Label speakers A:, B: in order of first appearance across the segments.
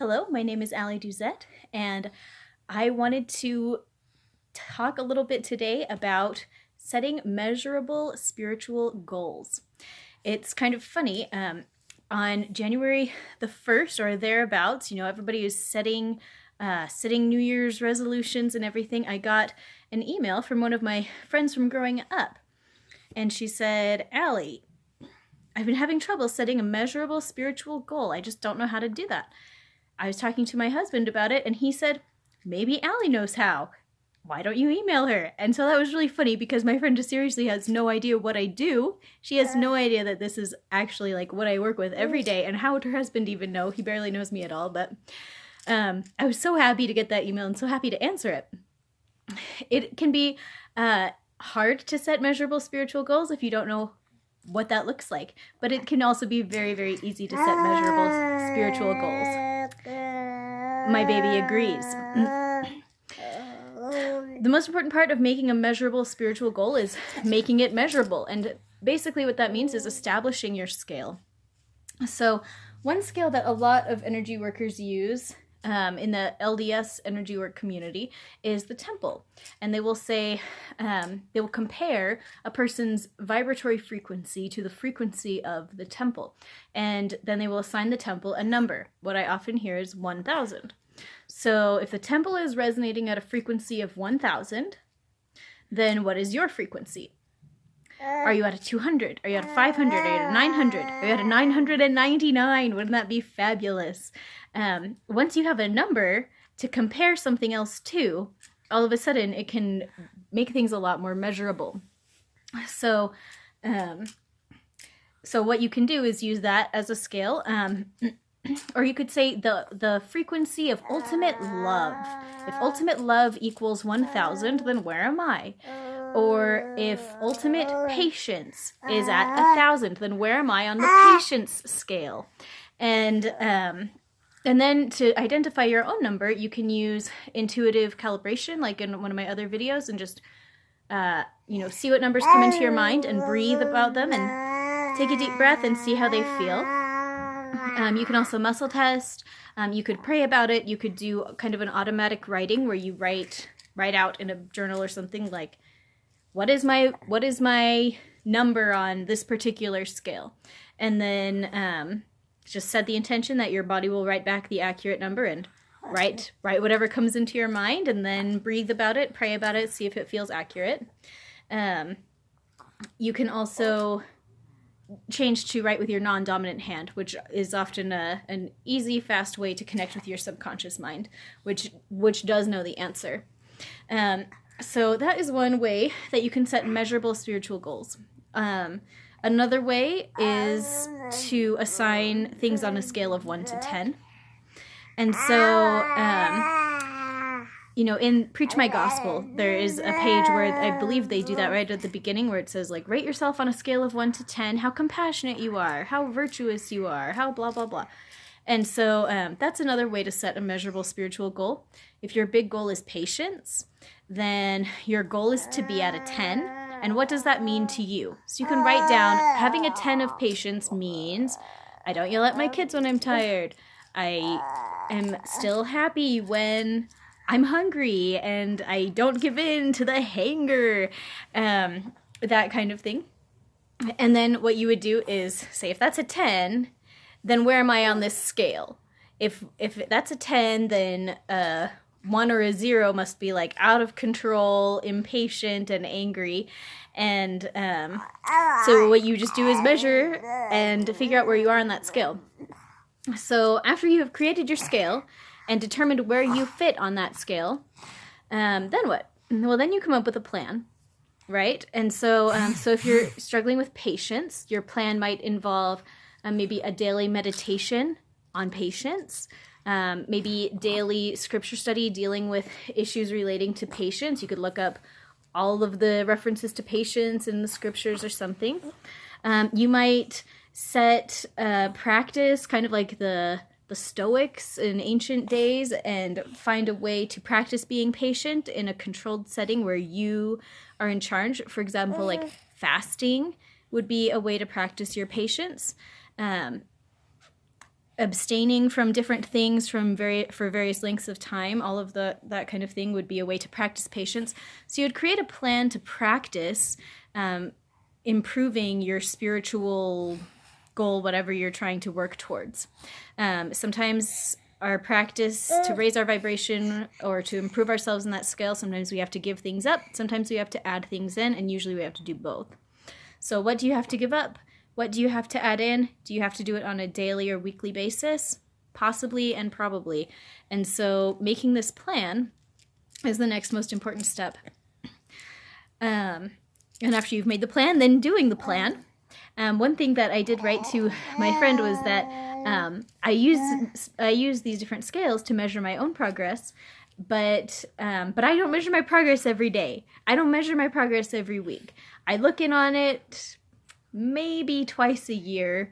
A: Hello, my name is Allie Duzette, and I wanted to talk a little bit today about setting measurable spiritual goals. It's kind of funny. On January the 1st or thereabouts, everybody is setting New Year's resolutions and everything. I got an email from one of my friends from growing up, and she said, Allie, I've been having trouble setting a measurable spiritual goal. I just don't know how to do that. I was talking to my husband about it, and he said, maybe Allie knows how. Why don't you email her? And so that was really funny because my friend just seriously has no idea what I do. She has no idea that this is actually like what I work with every day, and how would her husband even know? He barely knows me at all, but I was so happy to get that email and so happy to answer it. It can be hard to set measurable spiritual goals if you don't know what that looks like, but it can also be very, very easy to set measurable spiritual goals. My baby agrees. The most important part of making a measurable spiritual goal is making it measurable, and basically what that means is establishing your scale. So one scale that a lot of energy workers use in the LDS energy work community is the temple. And they will say, they will compare a person's vibratory frequency to the frequency of the temple. And then they will assign the temple a number. What I often hear is 1,000. So if the temple is resonating at a frequency of 1,000, then what is your frequency? Are you at a 200? Are you at a 500? Are you at a 900? Are you at a 999? Wouldn't that be fabulous? Once you have a number to compare something else to, all of a sudden it can make things a lot more measurable. So what you can do is use that as a scale, or you could say the frequency of ultimate love. If ultimate love equals 1,000, then where am I? Or if ultimate patience is at 1,000, then where am I on the patience scale? And then to identify your own number, you can use intuitive calibration, like in one of my other videos, and just see what numbers come into your mind and breathe about them and take a deep breath and see how they feel. You can also muscle test. You could pray about it. You could do kind of an automatic writing where you write out in a journal or something like, what is my number on this particular scale? And then just set the intention that your body will write back the accurate number, and write whatever comes into your mind, and then breathe about it, pray about it, see if it feels accurate. You can also change to write with your non-dominant hand, which is often an easy, fast way to connect with your subconscious mind, which does know the answer. So that is one way that you can set measurable spiritual goals. Another way is to assign things on a scale of 1 to 10. And so, in Preach My Gospel, there is a page where I believe they do that right at the beginning, where it says, like, rate yourself on a scale of 1 to 10, how compassionate you are, how virtuous you are, how blah, blah, blah. And so that's another way to set a measurable spiritual goal. If your big goal is patience, then your goal is to be at a 10. And what does that mean to you? So you can write down, having a 10 of patience means I don't yell at my kids when I'm tired. I am still happy when I'm hungry, and I don't give in to the hanger, that kind of thing. And then what you would do is say, if that's a 10, then where am I on this scale? If that's a 10, then 1 or a 0 must be like out of control, impatient, and angry. And so what you just do is measure and figure out where you are on that scale. So after you have created your scale and determined where you fit on that scale, then what? Well, then you come up with a plan, right? And so if you're struggling with patience, your plan might involve maybe a daily meditation on patience, maybe daily scripture study dealing with issues relating to patience. You could look up all of the references to patience in the scriptures or something. You might set practice, kind of like the Stoics in ancient days, and find a way to practice being patient in a controlled setting where you are in charge. For example, like fasting would be a way to practice your patience. abstaining from different things for various lengths of time, all of that kind of thing would be a way to practice patience. So you would create a plan to practice improving your spiritual goal, whatever you're trying to work towards. Sometimes our practice to raise our vibration or to improve ourselves in that scale, sometimes we have to give things up, sometimes we have to add things in, and usually we have to do both. So what do you have to give up? What do you have to add in? Do you have to do it on a daily or weekly basis? Possibly and probably. And so making this plan is the next most important step. And after you've made the plan, then doing the plan. One thing that I did write to my friend was that I use these different scales to measure my own progress, but I don't measure my progress every day. I don't measure my progress every week. I look in on it maybe twice a year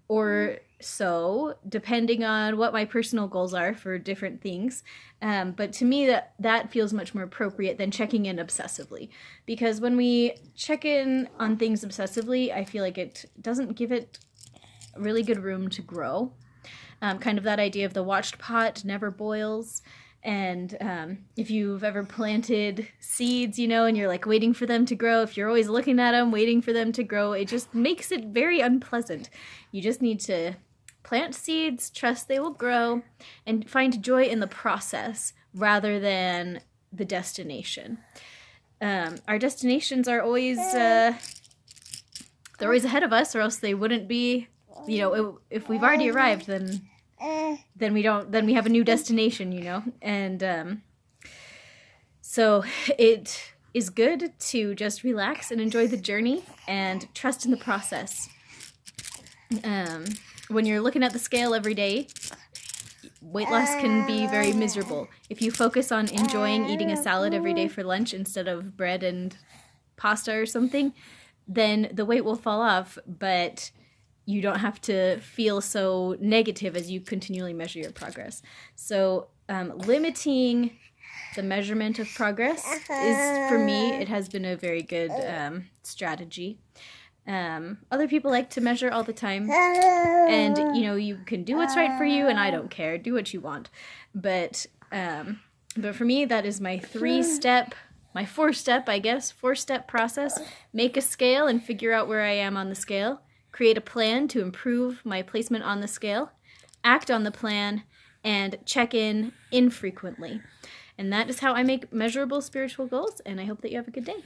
A: or so, depending on what my personal goals are for different things. But to me, that feels much more appropriate than checking in obsessively. Because when we check in on things obsessively, I feel like it doesn't give it really good room to grow. Kind of that idea of the watched pot never boils. And if you've ever planted seeds, and you're like waiting for them to grow, if you're always looking at them, waiting for them to grow, it just makes it very unpleasant. You just need to plant seeds, trust they will grow, and find joy in the process rather than the destination. Our destinations are always, they're always ahead of us, or else they wouldn't be, if we've already arrived, then we have a new destination, and so it is good to just relax and enjoy the journey and trust in the process. When you're looking at the scale every day, weight loss can be very miserable. If you focus on enjoying eating a salad every day for lunch instead of bread and pasta or something, then the weight will fall off, but you don't have to feel so negative as you continually measure your progress. So limiting the measurement of progress is, for me, it has been a very good strategy. Other people like to measure all the time, and you can do what's right for you, and I don't care. Do what you want. But for me, that is my four-step process. Make a scale and figure out where I am on the scale. Create a plan to improve my placement on the scale, act on the plan, and check in infrequently. And that is how I make measurable spiritual goals, and I hope that you have a good day.